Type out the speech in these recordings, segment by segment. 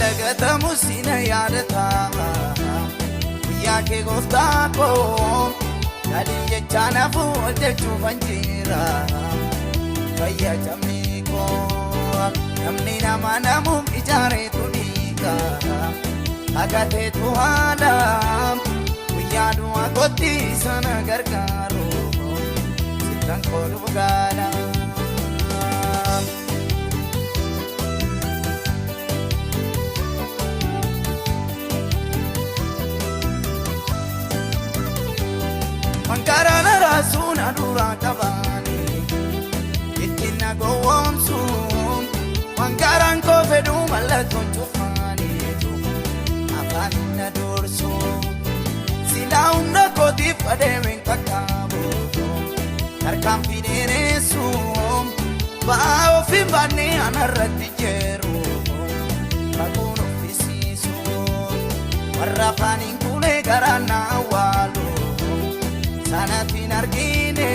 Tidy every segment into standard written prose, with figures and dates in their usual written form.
Amandagatamu sina yadata Yake goftako Kadi jechana fulte chufanjira Kaya jamiko Namni nama namu ijare tunika Agate tuhadam Uyadu agoti sana gargaro Sitan kodu gala Mankarana rasuna dura kabani Itina gowamsu Mankaran ko fedu malaton chufani Afana dorsu Sila umna koti pademen kakabo Karkam pineresu Bao fimbani anarati jeru Pakuno fisisu Warrafani kule garana walu Sanatin argine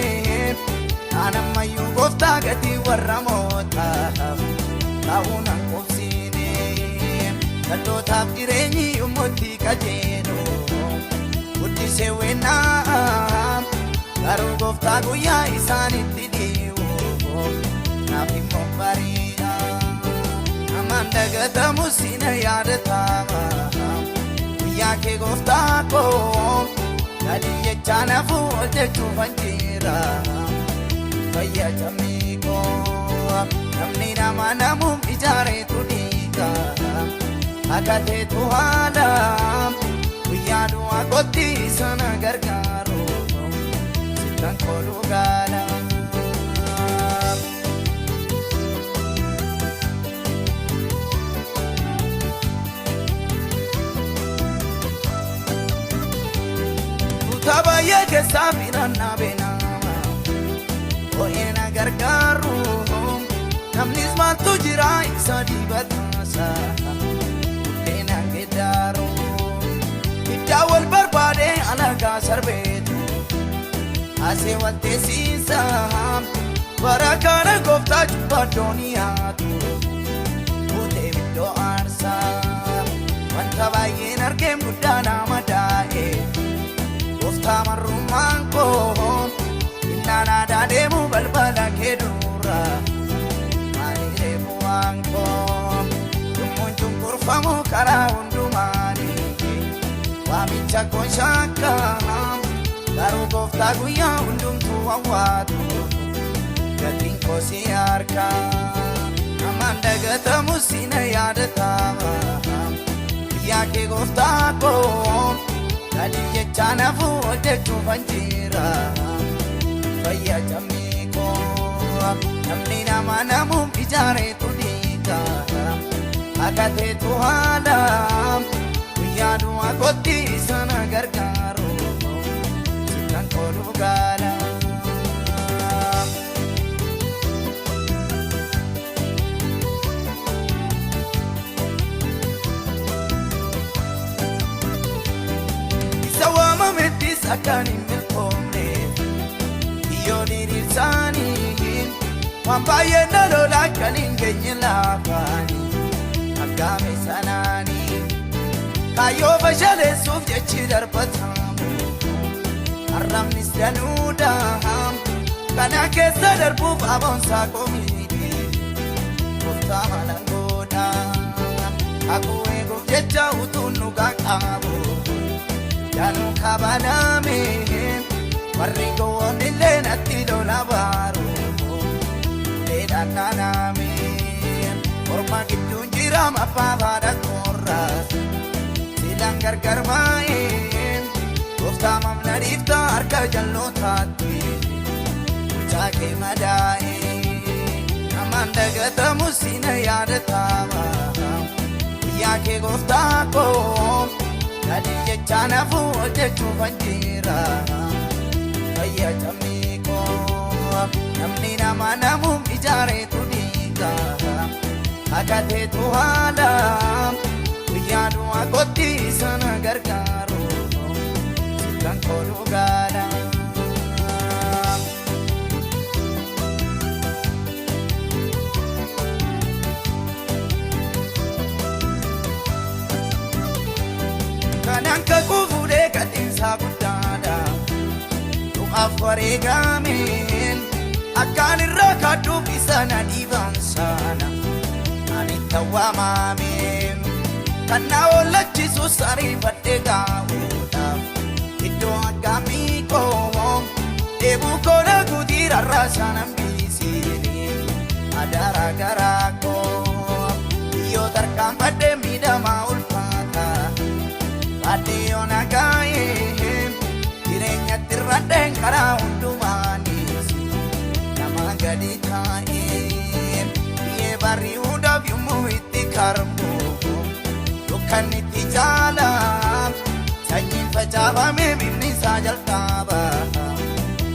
Anamayu gofta gati warramota Taunang kopsine Kado tapireni umoti kajeno Uti sewena Garu gofta guya isaniti diwo Nafi momparia Amanda gata musina yadatama Yake gofta ko Kadi jechana fulte chufanjira Kaya jamiko Namni nama namu ijare tunika Agate tuhadam Uyadu agoti sana gargaro Sitan kodu gala Tabaya ke sabina na benama O ena gargaru Namnis mantu jira iksa di batasa Ena gedaru Idawal barbade alaga sarbetu Ase wate sisa Barakana gofta chupa doniyatu Ute video arsa Wantabayin arkem gudana madae Tamarumangko Inana dademu balbala kedura Manire buangko Tumunjung kurfamu kara undumani Wamicha konshaka Garu gofta guya undum tuwa watu Gatingko siarka Amanda gata musina yadatama Yake gofta ko Kadi jechana fulte chufanjira Kaya jamiko Namni nama namu ijare tunika Agate tuhadam Uyadu agoti sana gargaro Sitan kodu gala Sawama metis akani milpone Iyo dirirsani Wampaye nalola kaningenye lafani Agame sanani Kayo bashale sufye chidar patamu Arramnis danudaham Kana kesa darbuf abon sako midi Kufta malangoda Aku ego jecha utunu kakabu Janu kabaname Warrigo onile natilo nabaru Leda naname Orma kitujira mapavada korras Silang gargar main Gofta mamnarifta arka jallo thati Uchake madae Amanda gata musina yadatama Yake gofta ko Kadi jechana fulte chufanjira Kaya jamiko Namni nama namu ijare tunika Agate tuhadam Uyadu agoti sana gargaro Sitan kodu gala afwareegameen akkaan irraa kaadhuuf isana dhiibaan sana ani tawwaamameen kan na oolchisus ariifadhee gaawuudhaaf iddoo akkamii koo dheebuu koona guutii rarraasaa nan biisee adaara garaa koo yoo tarkaanfadhee miidhamaa ulfaata baadhee yoo nagaayee jireenyatti irradheen karaa hundumaanis nama gadi taa'ee biyyee bari'uudhaaf yommuu itti karmu dukkan itti jaalaa sanyiin facaafamee bifni isaa jalqaba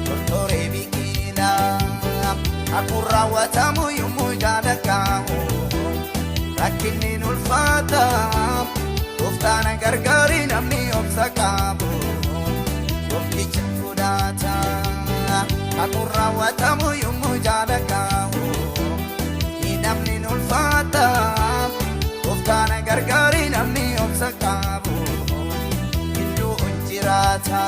tortoree biqilaa akkun raawwatamu yommuu jaalakaa'u rakkinni ulfaata gooftaan gargaarii namni obsa qabu goofticha fudhata akkun raawwatamu yommuu jaalakaa'u namni ulfaata gooftaan gargaarii namni obsa qabu iddoo jiraata.